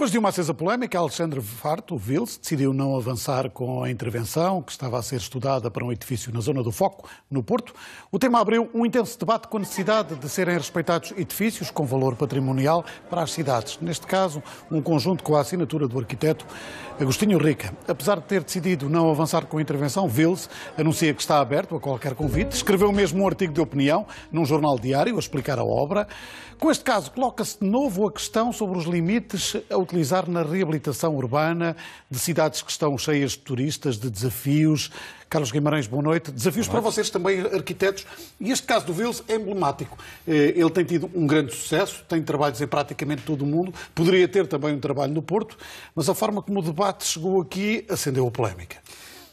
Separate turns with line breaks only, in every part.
Depois de uma acesa polémica, Alexandre Farto, o Vils, decidiu não avançar com a intervenção que estava a ser estudada para um edifício na zona do Foco, no Porto. O tema abriu um intenso debate com a necessidade de serem respeitados edifícios com valor patrimonial para as cidades. Neste caso, um conjunto com a assinatura do arquiteto Agostinho Rica. Apesar de ter decidido não avançar com a intervenção, Vils anuncia que está aberto a qualquer convite. Escreveu mesmo um artigo de opinião num jornal diário a explicar a obra. Com este caso, coloca-se de novo a questão sobre os limites a utilizar na reabilitação urbana de cidades que estão cheias de turistas, de desafios. Carlos Guimarães, boa noite. Desafios para vocês também, arquitetos. E este caso do Vils é emblemático. Ele tem tido um grande sucesso, tem trabalhos em praticamente todo o mundo, poderia ter também um trabalho no Porto, mas a forma como o debate chegou aqui acendeu a polémica.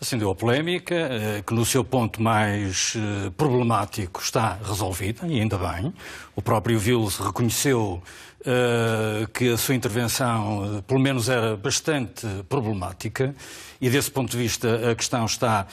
Acendeu a polémica, que no seu ponto mais problemático está resolvida, e ainda bem. O próprio Vils reconheceu que a sua intervenção, pelo menos, era bastante problemática, e desse ponto de vista a questão está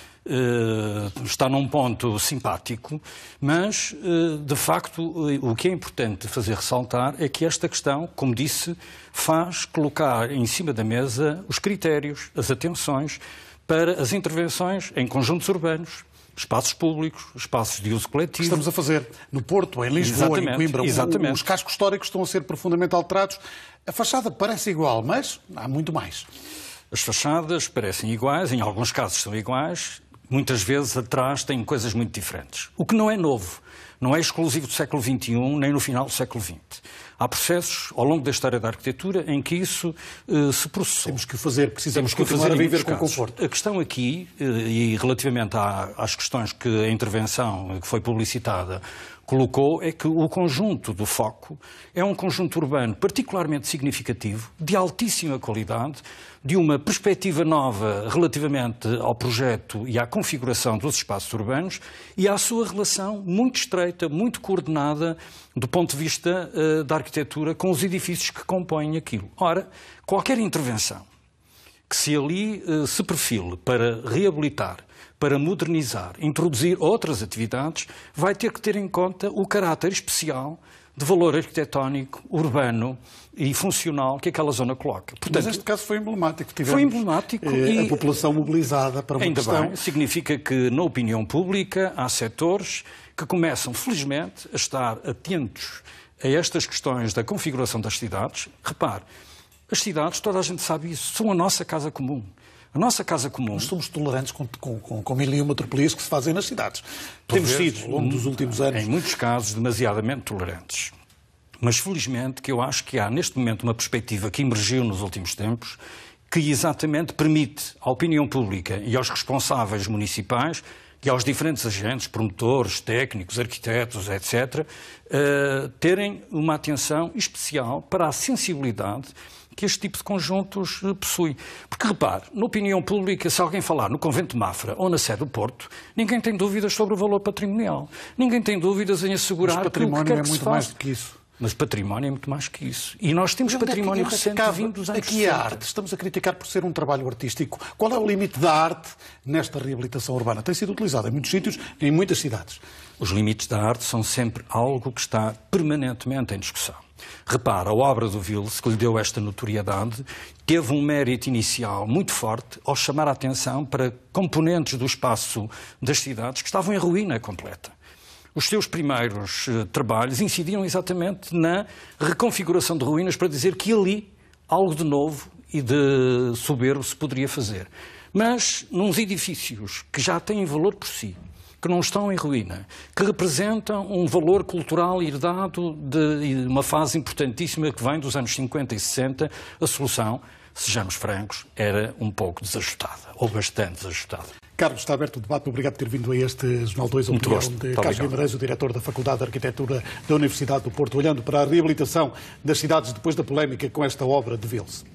num ponto simpático, mas, de facto, o que é importante fazer ressaltar é que esta questão, como disse, faz colocar em cima da mesa os critérios, as atenções, para as intervenções em conjuntos urbanos, espaços públicos, espaços de uso coletivo.
Estamos a fazer no Porto, em Lisboa, em Coimbra. Os cascos históricos estão a ser profundamente alterados. A fachada parece igual, mas há muito mais.
As fachadas parecem iguais, em alguns casos são iguais, muitas vezes atrás têm coisas muito diferentes. O que não é novo, não é exclusivo do século XXI, nem no final do século XX. Há processos, ao longo da história da arquitetura, em que isso se processou.
Temos que o fazer, precisamos continuar a viver com conforto.
A questão aqui, e relativamente às questões que a intervenção que foi publicitada colocou, é que o conjunto do Foco é um conjunto urbano particularmente significativo, de altíssima qualidade, de uma perspectiva nova relativamente ao projeto e à configuração dos espaços urbanos e à sua relação muito estreita, muito coordenada do ponto de vista da arquitetura com os edifícios que compõem aquilo. Ora, qualquer intervenção que se ali se perfile para reabilitar, para modernizar, introduzir outras atividades, vai ter que ter em conta o caráter especial de valor arquitetónico, urbano e funcional que aquela zona coloca.
Portanto, mas este caso foi emblemático.
Foi emblemático e
a população mobilizada para uma questão.
Ainda bem, significa que na opinião pública há setores que começam, felizmente, a estar atentos a estas questões da configuração das cidades. Repare, as cidades, toda a gente sabe isso, são a nossa casa comum. A nossa casa comum...
Nós somos tolerantes com mil e uma tropelias que se fazem nas cidades. Temos sido, ao longo dos últimos anos...
Em muitos casos, demasiadamente tolerantes. Mas, felizmente, que eu acho que há, neste momento, uma perspectiva que emergiu nos últimos tempos que exatamente permite à opinião pública e aos responsáveis municipais e aos diferentes agentes, promotores, técnicos, arquitetos, etc., terem uma atenção especial para a sensibilidade que este tipo de conjuntos possui. Porque, repare, na opinião pública, se alguém falar no Convento de Mafra ou na sede do Porto, ninguém tem dúvidas sobre o valor patrimonial. Ninguém tem dúvidas em assegurar que o que quer que se faça.
Património é muito mais do que isso.
Mas património é muito mais que isso. E nós temos património recente vindo dos anos 60.
Aqui a arte. Estamos a criticar por ser um trabalho artístico. Qual é o limite da arte nesta reabilitação urbana? Tem sido utilizado em muitos sítios, em muitas cidades.
Os limites da arte são sempre algo que está permanentemente em discussão. Repara, a obra do Vils, que lhe deu esta notoriedade, teve um mérito inicial muito forte ao chamar a atenção para componentes do espaço das cidades que estavam em ruína completa. Os seus primeiros trabalhos incidiam exatamente na reconfiguração de ruínas para dizer que ali algo de novo e de soberbo se poderia fazer. Mas nos edifícios que já têm valor por si, que não estão em ruína, que representam um valor cultural herdado de uma fase importantíssima que vem dos anos 50 e 60, a solução, sejamos francos, era um pouco desajustada, ou bastante desajustada.
Carlos, está aberto o debate. Obrigado por ter vindo a este Jornal 2, a opinião de Carlos Guimarães, o diretor da Faculdade de Arquitetura da Universidade do Porto, olhando para a reabilitação das cidades depois da polémica com esta obra de Vils.